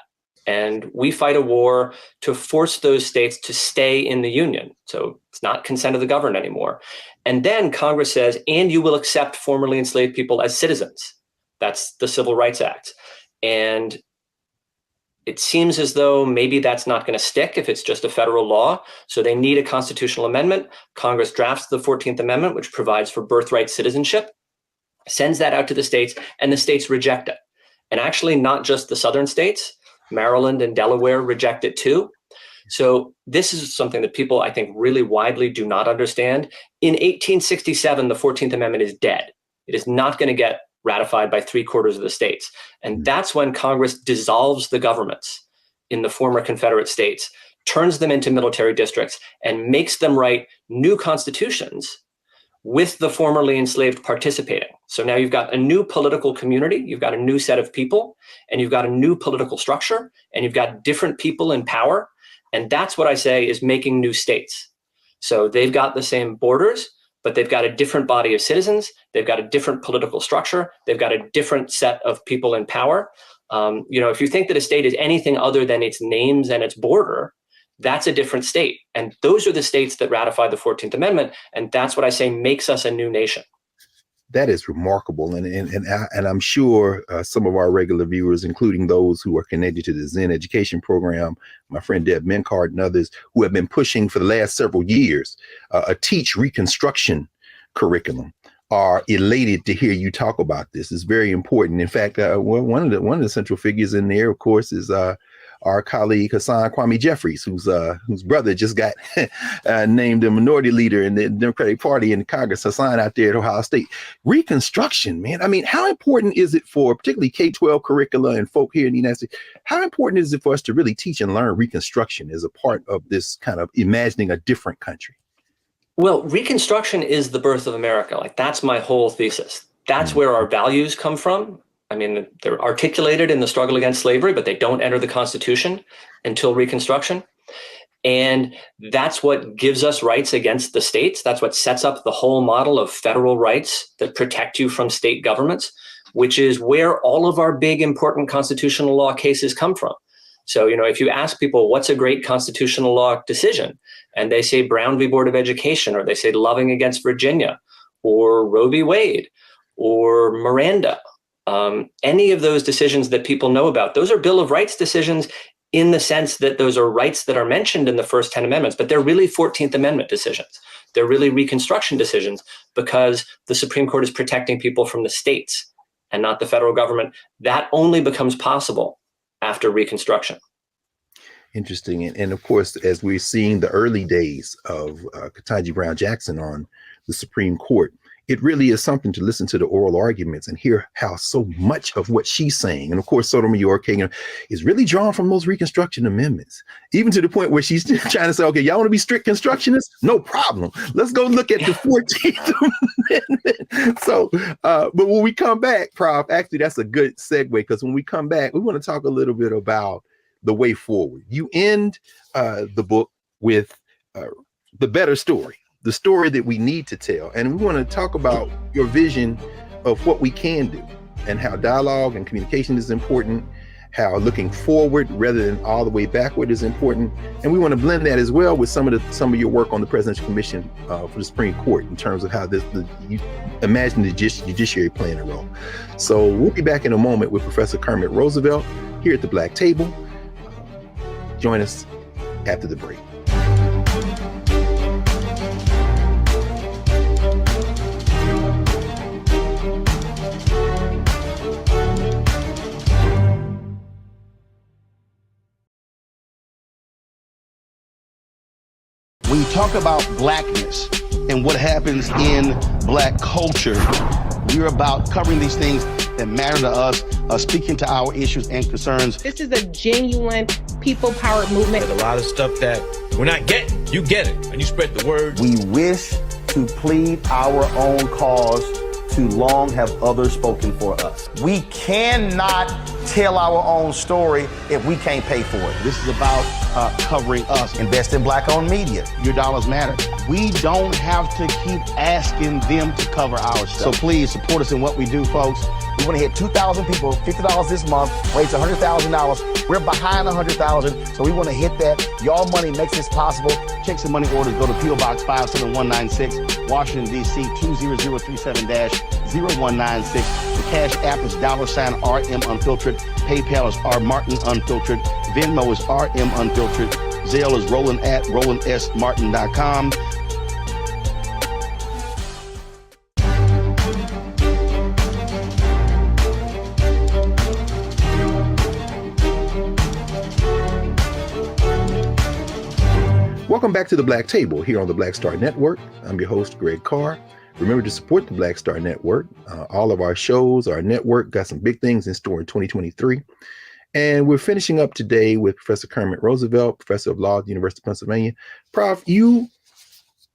And we fight a war to force those states to stay in the Union. So it's not consent of the governed anymore. And then Congress says, and you will accept formerly enslaved people as citizens. That's the Civil Rights Act. And it seems as though maybe that's not going to stick if it's just a federal law. So they need a constitutional amendment. Congress drafts the 14th Amendment, which provides for birthright citizenship, sends that out to the states, and the states reject it. And actually, not just the southern states, Maryland and Delaware reject it too. So this is something that people, I think, really widely do not understand. In 1867, the 14th Amendment is dead. It is not going to get ratified by 3/4 of the states. And that's when Congress dissolves the governments in the former Confederate states, turns them into military districts, and makes them write new constitutions with the formerly enslaved participating. So now you've got a new political community, you've got a new set of people, and you've got a new political structure, and you've got different people in power. And that's what I say is making new states. So they've got the same borders, but they've got a different body of citizens. They've got a different political structure. They've got a different set of people in power. If you think that a state is anything other than its names and its border, that's a different state. And those are the states that ratified the 14th Amendment. And that's what I say makes us a new nation. That is remarkable. And I'm sure some of our regular viewers, including those who are connected to the Zen education program, my friend Deb Mencard and others who have been pushing for the last several years a Teach Reconstruction curriculum, are elated to hear you talk about this. It's very important. In fact, one of the central figures in there, of course, is our colleague Hassan Kwame Jeffries, whose brother just got named a minority leader in the Democratic Party in Congress. Hassan out there at Ohio State. Reconstruction, man. I mean, how important is it for particularly K-12 curricula and folk here in the United States? How important is it for us to really teach and learn Reconstruction as a part of this kind of imagining a different country? Well, Reconstruction is the birth of America. Like, that's my whole thesis. That's where our values come from. I mean, they're articulated in the struggle against slavery, but they don't enter the Constitution until Reconstruction. And that's what gives us rights against the states. That's what sets up the whole model of federal rights that protect you from state governments, which is where all of our big important constitutional law cases come from. So, if you ask people, what's a great constitutional law decision? And they say Brown v. Board of Education, or they say Loving against Virginia, or Roe v. Wade, or Miranda. Any of those decisions that people know about, those are Bill of Rights decisions in the sense that those are rights that are mentioned in the first 10 amendments, but they're really 14th Amendment decisions. They're really Reconstruction decisions because the Supreme Court is protecting people from the states and not the federal government. That only becomes possible after Reconstruction. Interesting. And of course, as we're seeing the early days of Ketanji Brown Jackson on the Supreme Court, it really is something to listen to the oral arguments and hear how so much of what she's saying, and of course, Sotomayor Kagan, is really drawn from those Reconstruction amendments, even to the point where she's trying to say, okay, y'all want to be strict constructionists? No problem. Let's go look at the 14th Amendment. So, but when we come back, Prof, actually, that's a good segue, because when we come back, we want to talk a little bit about the way forward. You end the book with the better story, the story that we need to tell. And we want to talk about your vision of what we can do and how dialogue and communication is important, how looking forward rather than all the way backward is important. And we want to blend that as well with some of your work on the Presidential Commission for the Supreme Court in terms of how you imagine the judiciary playing a role. So we'll be back in a moment with Professor Kermit Roosevelt here at the Black Table. Join us after the break. When you talk about blackness and what happens in black culture, we're about covering these things that matter to us, speaking to our issues and concerns. This is a genuine people-powered movement. There's a lot of stuff that we're not getting. You get it, and you spread the word. We wish to plead our own cause. Too long have others spoken for us. We cannot tell our own story if we can't pay for it. This is about covering us. Invest in black-owned media. Your dollars matter. We don't have to keep asking them to cover our stuff. So please support us in what we do, folks. We want to hit 2,000 people, $50 this month, raise $100,000. We're behind 100,000, so we want to hit that. Y'all money makes this possible. Checks and money orders go to P.O. Box 57196, Washington, D.C. 20037-0196. The Cash App is $RM Unfiltered. PayPal is R Martin Unfiltered. Venmo is RM Unfiltered. Zelle is Roland at RolandSMartin.com. Welcome back to the Black Table here on the Black Star Network. I'm your host, Greg Carr. Remember to support the Black Star Network. All of our shows, our network got some big things in store in 2023. And we're finishing up today with Professor Kermit Roosevelt, Professor of Law at the University of Pennsylvania. Prof, you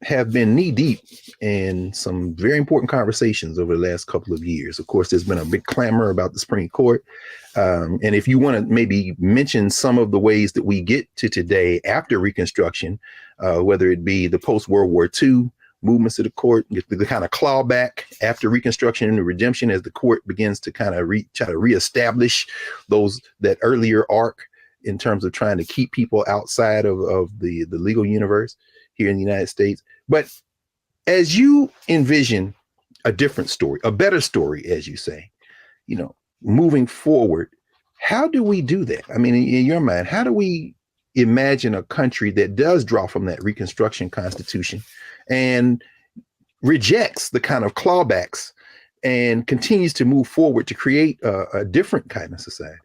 have been knee-deep in some very important conversations over the last couple of years. Of course, there's been a big clamor about the Supreme Court. And if you want to maybe mention some of the ways that we get to today after Reconstruction, whether it be the post-World War II movements of the court, the kind of clawback after Reconstruction and the redemption as the court begins to kind of try to reestablish that earlier arc in terms of trying to keep people outside of the legal universe here in the United States. But as you envision a different story, a better story, as you say, moving forward, how do we do that? I mean, in your mind, how do we imagine a country that does draw from that Reconstruction Constitution and rejects the kind of clawbacks and continues to move forward to create a different kind of society?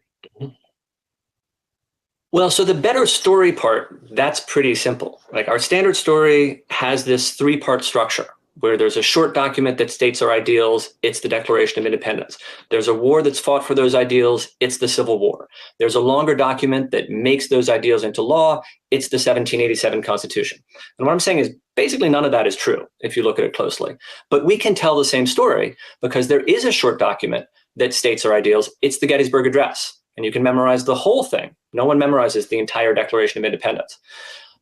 Well, so the better story part, that's pretty simple. Like our standard story has this three-part structure where there's a short document that states our ideals. It's the Declaration of Independence. There's a war that's fought for those ideals. It's the Civil War. There's a longer document that makes those ideals into law. It's the 1787 Constitution. And what I'm saying is basically none of that is true if you look at it closely. But we can tell the same story because there is a short document that states our ideals. It's the Gettysburg Address. And you can memorize the whole thing. No one memorizes the entire Declaration of Independence.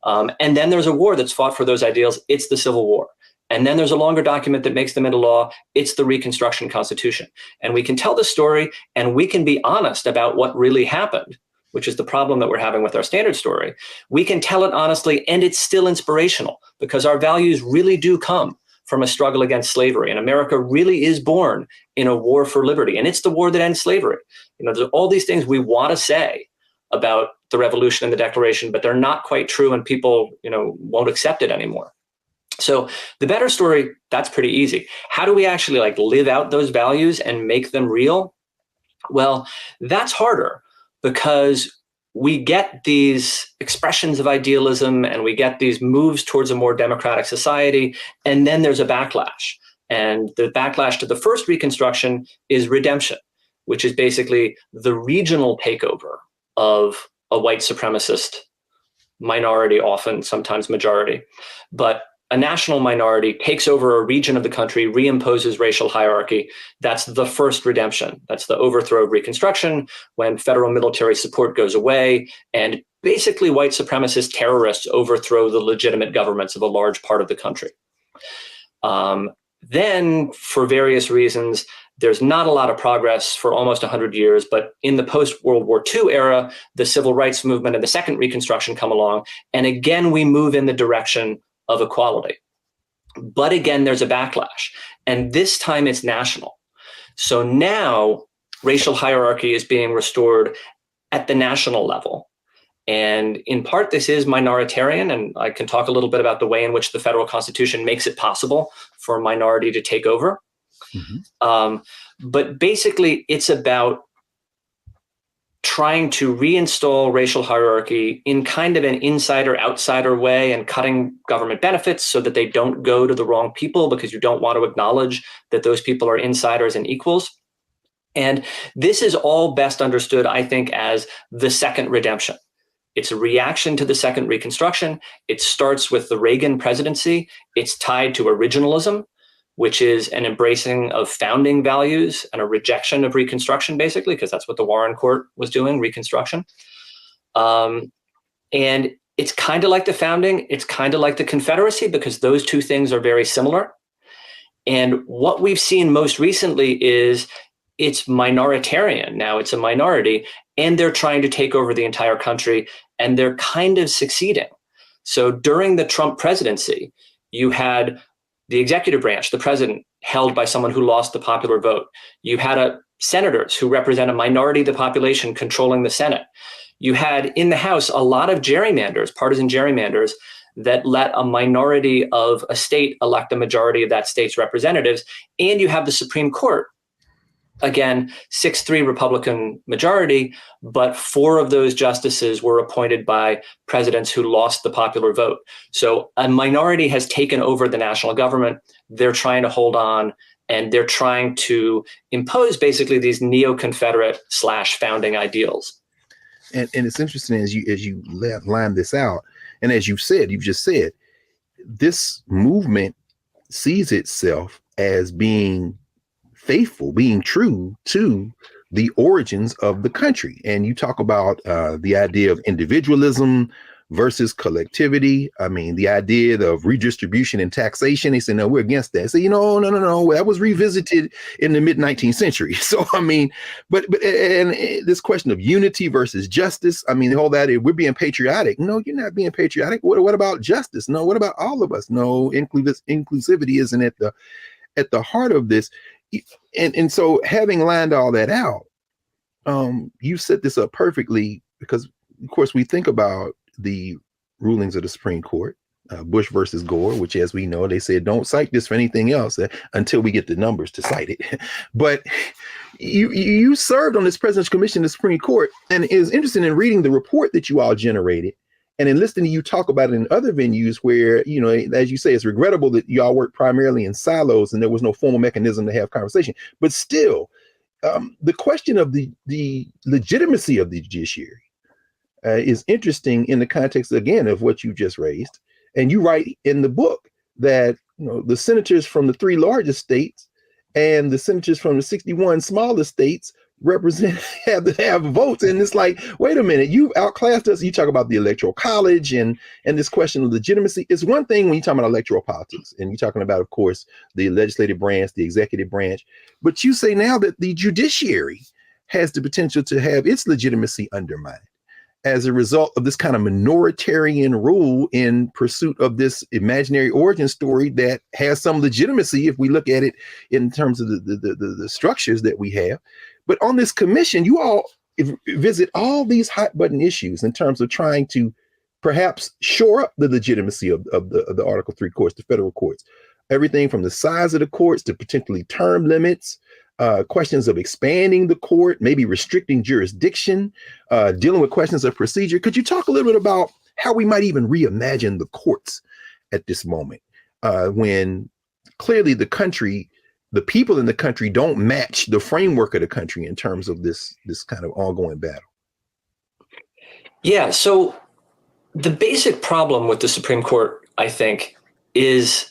And then there's a war that's fought for those ideals. It's the Civil War. And then there's a longer document that makes them into law. It's the Reconstruction Constitution. And we can tell the story and we can be honest about what really happened, which is the problem that we're having with our standard story. We can tell it honestly, and it's still inspirational because our values really do come from a struggle against slavery. And America really is born in a war for liberty. And it's the war that ends slavery. There's all these things we want to say about the revolution and the Declaration, but they're not quite true and people, won't accept it anymore. So the better story, that's pretty easy. How do we actually live out those values and make them real? Well, that's harder because we get these expressions of idealism and we get these moves towards a more democratic society, and then there's a backlash. And the backlash to the first Reconstruction is redemption, which is basically the regional takeover of a white supremacist minority, often, sometimes majority. But a national minority takes over a region of the country, reimposes racial hierarchy. That's the first redemption. That's the overthrow of Reconstruction, when federal military support goes away, and basically white supremacist terrorists overthrow the legitimate governments of a large part of the country. Then, for various reasons, there's not a lot of progress for almost 100 years, but in the post-World War II era, the civil rights movement and the second Reconstruction come along, and again, we move in the direction of equality. But again, there's a backlash, and this time it's national. So now racial hierarchy is being restored at the national level. And in part, this is minoritarian, and I can talk a little bit about the way in which the federal Constitution makes it possible for a minority to take over. Mm-hmm. But basically, it's about trying to reinstall racial hierarchy in kind of an insider-outsider way and cutting government benefits so that they don't go to the wrong people because you don't want to acknowledge that those people are insiders and equals. And this is all best understood, I think, as the second redemption. It's a reaction to the second Reconstruction. It starts with the Reagan presidency. It's tied to originalism, which is an embracing of founding values and a rejection of Reconstruction, basically, because that's what the Warren Court was doing, Reconstruction. And it's kind of like the founding. It's kind of like the Confederacy, because those two things are very similar. And what we've seen most recently is it's minoritarian. Now it's a minority, and they're trying to take over the entire country, and they're kind of succeeding. So during the Trump presidency, you had the executive branch, the president, held by someone who lost the popular vote. You had senators who represent a minority of the population controlling the Senate. You had in the House a lot of gerrymanders, partisan gerrymanders, that let a minority of a state elect a majority of that state's representatives. And you have the Supreme Court, again, 6-3 Republican majority, but 4 of those justices were appointed by presidents who lost the popular vote. So a minority has taken over the national government. They're trying to hold on, and they're trying to impose basically these neo-Confederate / founding ideals. And it's interesting as you line this out, and as you've just said, this movement sees itself as being faithful, being true to the origins of the country. And you talk about the idea of individualism versus collectivity. I mean, the idea of redistribution and taxation. They say, no, we're against that. Say, no, that was revisited in the mid-19th century. So, I mean, but this question of unity versus justice. I mean, the whole that we're being patriotic. No, you're not being patriotic. What about justice? No, what about all of us? No, inclusivity isn't at the heart of this. And so having lined all that out, you set this up perfectly, because of course we think about the rulings of the Supreme Court, Bush versus Gore, which, as we know, they said don't cite this for anything else until we get the numbers to cite it. But you served on this President's Commission, the Supreme Court, and it was interesting in reading the report that you all generated and in listening to you talk about it in other venues where, you know, as you say, it's regrettable that y'all work primarily in silos and there was no formal mechanism to have conversation. But still, the question of the legitimacy of the judiciary is interesting in the context, again, of what you just raised. And you write in the book that, you know, the senators from the 3 largest states and the senators from the 61 smallest states have to have votes. And it's like, wait a minute, you outclassed us. You talk about the electoral college and this question of legitimacy. It's one thing when you talk about electoral politics and you're talking about, of course, the legislative branch, the executive branch, but you say now that the judiciary has the potential to have its legitimacy undermined as a result of this kind of minoritarian rule in pursuit of this imaginary origin story that has some legitimacy if we look at it in terms of the structures that we have. But on this commission, you all visit all these hot button issues in terms of trying to perhaps shore up the legitimacy of the Article 3 courts, the federal courts. Everything from the size of the courts to potentially term limits, questions of expanding the court, maybe restricting jurisdiction, dealing with questions of procedure. Could you talk a little bit about how we might even reimagine the courts at this moment when clearly the people in the country don't match the framework of the country in terms of this kind of ongoing battle? Yeah, so the basic problem with the Supreme Court, I think, is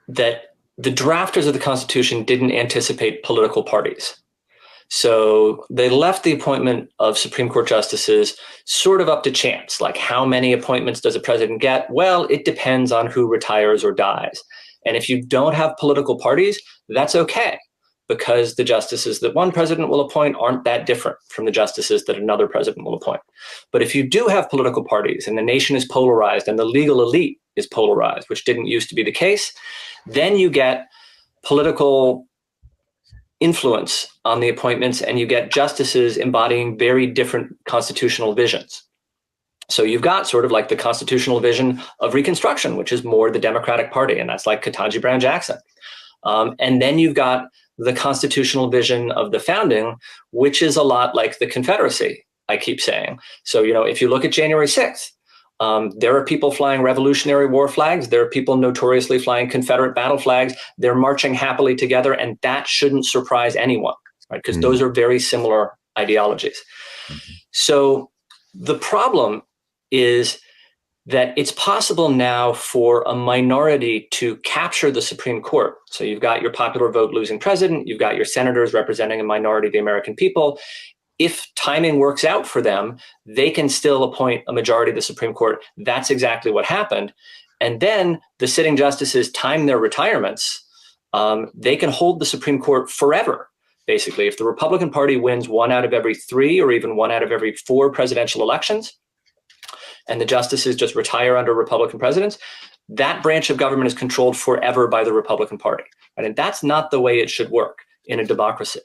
that the drafters of the Constitution didn't anticipate political parties. So they left the appointment of Supreme Court justices sort of up to chance. Like, how many appointments does a president get? Well, it depends on who retires or dies. And if you don't have political parties, that's okay, because the justices that one president will appoint aren't that different from the justices that another president will appoint. But if you do have political parties and the nation is polarized and the legal elite is polarized, which didn't used to be the case, then you get political influence on the appointments and you get justices embodying very different constitutional visions. So you've got sort of like the constitutional vision of Reconstruction, which is more the Democratic Party, and that's like Ketanji Brown Jackson. And then you've got the constitutional vision of the founding, which is a lot like the Confederacy, I keep saying. So, you know, if you look at January 6th, there are people flying Revolutionary War flags. There are people notoriously flying Confederate battle flags. They're marching happily together, and that shouldn't surprise anyone, right? Because those are very similar ideologies. So the problem is that it's possible now for a minority to capture the Supreme Court. So you've got your popular vote losing president, you've got your senators representing a minority of the American people, if timing works out for them, they can still appoint a majority of the Supreme Court. That's exactly what happened. And then the sitting justices time their retirements. They can hold the Supreme Court forever, basically. If the Republican Party wins 1 out of every 3 or even 1 out of every 4 presidential elections, and the justices just retire under Republican presidents, that branch of government is controlled forever by the Republican Party. Right? And that's not the way it should work in a democracy.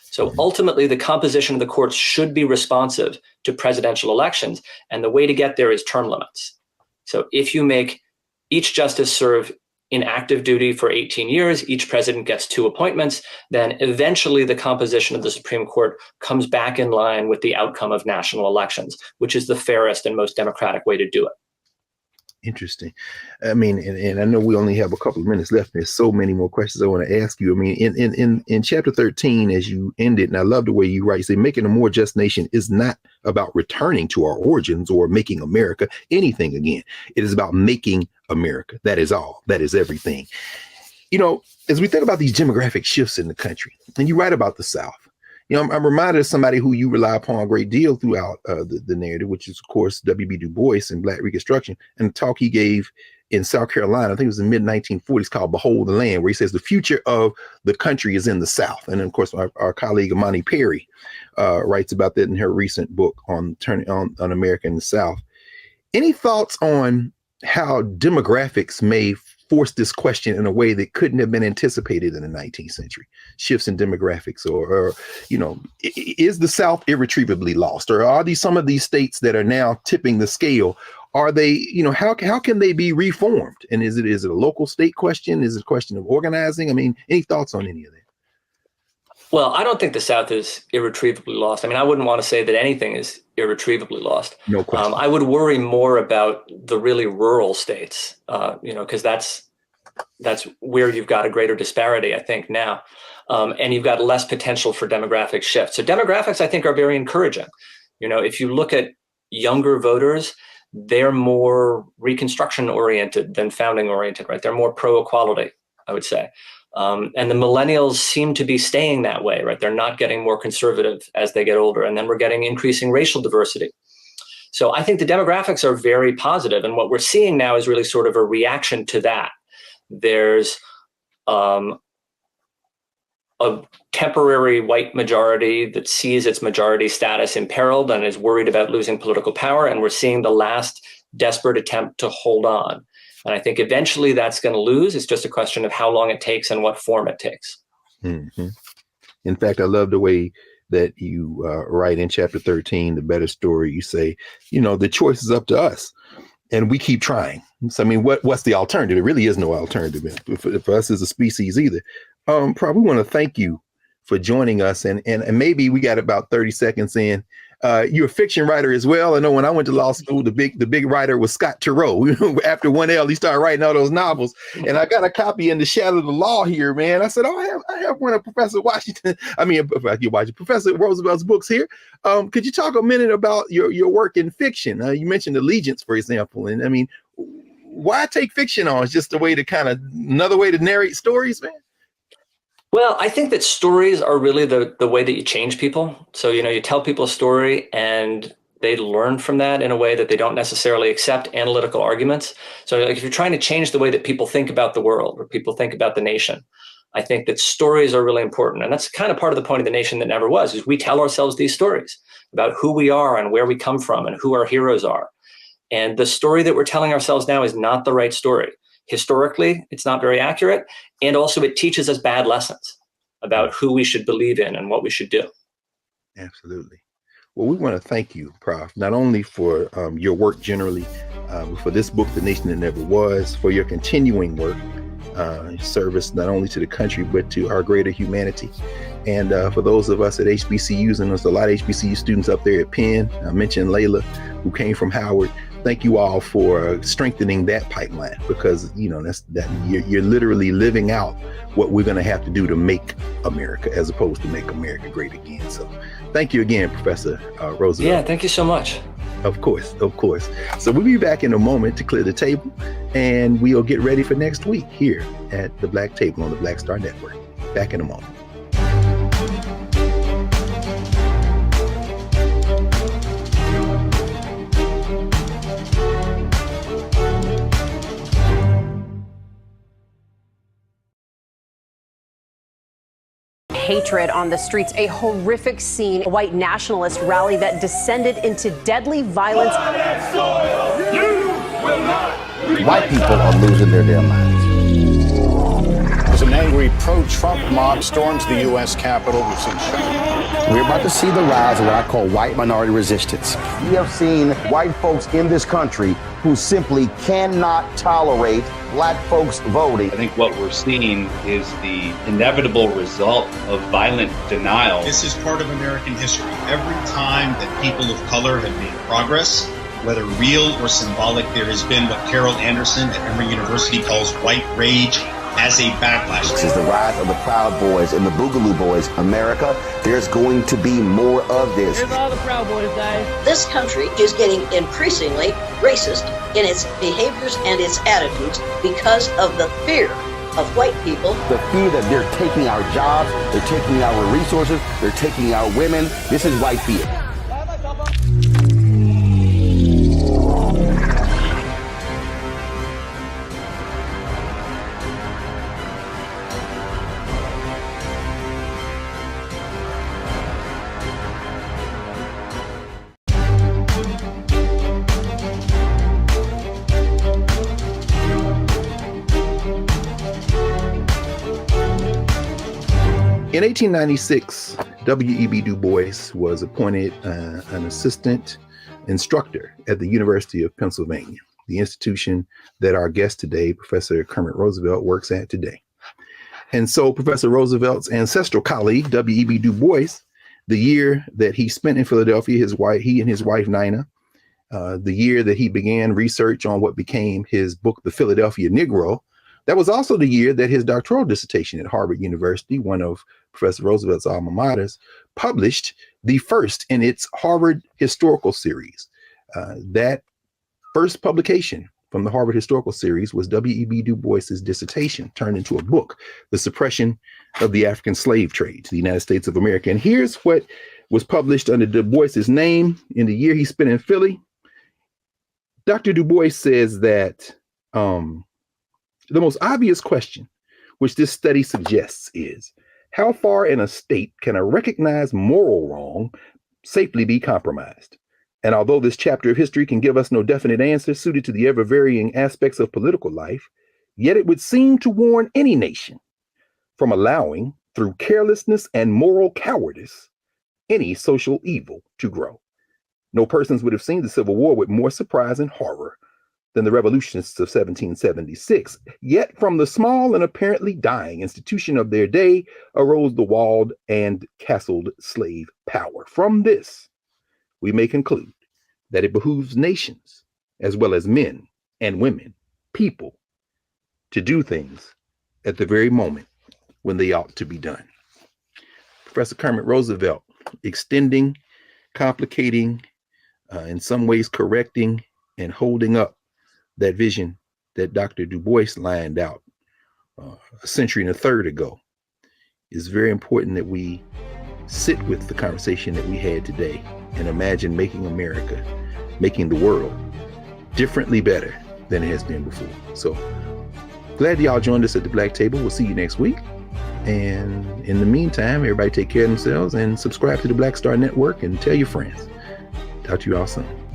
So ultimately, the composition of the courts should be responsive to presidential elections. And the way to get there is term limits. So if you make each justice serve in active duty for 18 years, each president gets 2 appointments, then eventually the composition of the Supreme Court comes back in line with the outcome of national elections, which is the fairest and most democratic way to do it. Interesting. I mean, and I know we only have a couple of minutes left. There's so many more questions I want to ask you. I mean, in chapter 13, as you ended, and I love the way you write, say, making a more just nation is not about returning to our origins or making America anything again. It is about making America. That is all. That is everything. You know, as we think about these demographic shifts in the country, and you write about the South, you know, I'm reminded of somebody who you rely upon a great deal throughout the narrative, which is, of course, W.B. Du Bois in Black Reconstruction, and the talk he gave in South Carolina, I think it was in the mid-1940s, called Behold the Land, where he says the future of the country is in the South. And then, of course, our colleague Imani Perry writes about that in her recent book on turning on America in the South. Any thoughts on how demographics may force this question in a way that couldn't have been anticipated in the 19th century? Shifts in demographics, or you know, is the South irretrievably lost? Or are some of these states that are now tipping the scale, are they, you know, how can they be reformed? And is it a local state question? Is it a question of organizing? I mean, any thoughts on any of that? Well, I don't think the South is irretrievably lost. I mean, I wouldn't want to say that anything is irretrievably lost. No question. I would worry more about the really rural states, you know, because that's where you've got a greater disparity, I think, now. And you've got less potential for demographic shifts. So demographics, I think, are very encouraging. You know, if you look at younger voters, they're more Reconstruction oriented than founding oriented, right? They're more pro-equality, I would say. And the millennials seem to be staying that way, right? They're not getting more conservative as they get older. And then we're getting increasing racial diversity. So I think the demographics are very positive. And what we're seeing now is really sort of a reaction to that. There's a temporary white majority that sees its majority status imperiled and is worried about losing political power. And we're seeing the last desperate attempt to hold on. And I think eventually that's going to lose. It's just a question of how long it takes and what form it takes. Mm-hmm. In fact, I love the way that you write in chapter 13, The Better Story. You say, you know, the choice is up to us and we keep trying. So, I mean, what's the alternative? It really is no alternative for us as a species either. Probably want to thank you for joining us. And maybe we got about 30 seconds in. You're a fiction writer as well. I know when I went to law school, the big writer was Scott Turow. After 1L, he started writing all those novels. And I got a copy in The Shadow of the Law here, man. I said, oh, I have one of Professor Roosevelt's books here. Could you talk a minute about your work in fiction? You mentioned Allegiance, for example. And I mean, why take fiction on? It's just a way to another way to narrate stories, man. Well, I think that stories are really the way that you change people. So, you know, you tell people a story and they learn from that in a way that they don't necessarily accept analytical arguments. So like if you're trying to change the way that people think about the world or people think about the nation, I think that stories are really important. And that's kind of part of the point of The Nation That Never Was, is we tell ourselves these stories about who we are and where we come from and who our heroes are. And the story that we're telling ourselves now is not the right story. Historically, it's not very accurate. And also it teaches us bad lessons about who we should believe in and what we should do. Absolutely. Well, we want to thank you, Prof, not only for your work generally, for this book, The Nation That Never Was, for your continuing work, service not only to the country, but to our greater humanity. And for those of us at HBCUs, and there's a lot of HBCU students up there at Penn, I mentioned Layla, who came from Howard. Thank you all for strengthening that pipeline, because, you know, you're literally living out what we're going to have to do to make America, as opposed to make America great again. So thank you again, Professor Roosevelt. Yeah, thank you so much. Of course. So we'll be back in a moment to clear the table, and we'll get ready for next week here at the Black Table on the Black Star Network. Back in a moment. hatred on the streets, a horrific scene, a white nationalist rally that descended into deadly violence. White people are losing their damn minds. As an angry pro-Trump mob storms the U.S. Capitol, we've seen shootings. We're about to see the rise of what I call white minority resistance. We have seen white folks in this country who simply cannot tolerate black folks voting. I think what we're seeing is the inevitable result of violent denial. This is part of American history. Every time that people of color have made progress, whether real or symbolic, there has been what Carol Anderson at Emory University calls white rage as a backlash. This is the rise of the Proud Boys and the Boogaloo Boys. America, there's going to be more of this. Here's all the Proud Boys, guys. This country is getting increasingly racist in its behaviors and its attitudes because of the fear of white people. The fear that they're taking our jobs, they're taking our resources, they're taking our women. This is white fear. In 1896, W.E.B. Du Bois was appointed an assistant instructor at the University of Pennsylvania, the institution that our guest today, Professor Kermit Roosevelt, works at today. And so Professor Roosevelt's ancestral colleague, W.E.B. Du Bois, the year that he spent in Philadelphia, he and his wife, Nina, the year that he began research on what became his book, The Philadelphia Negro, that was also the year that his doctoral dissertation at Harvard University, one of Professor Roosevelt's alma maters, published the first in its Harvard Historical Series. That first publication from the Harvard Historical Series was W.E.B. Du Bois's dissertation turned into a book, The Suppression of the African Slave Trade to the United States of America. And here's what was published under Du Bois's name in the year he spent in Philly. Dr. Du Bois says that the most obvious question which this study suggests is, how far in a state can a recognized moral wrong safely be compromised? And although this chapter of history can give us no definite answer suited to the ever-varying aspects of political life, yet it would seem to warn any nation from allowing, through carelessness and moral cowardice, any social evil to grow. No persons would have seen the Civil War with more surprise and horror than the revolutionists of 1776. Yet from the small and apparently dying institution of their day arose the walled and castled slave power. From this, we may conclude that it behooves nations, as well as men and women, people, to do things at the very moment when they ought to be done. Professor Kermit Roosevelt, extending, complicating, in some ways correcting, and holding up that vision that Dr. Du Bois lined out a century and a third ago, is very important that we sit with the conversation that we had today and imagine making America, making the world differently better than it has been before. So glad y'all joined us at the Black Table. We'll see you next week. And in the meantime, everybody take care of themselves and subscribe to the Black Star Network and tell your friends. Talk to you all soon.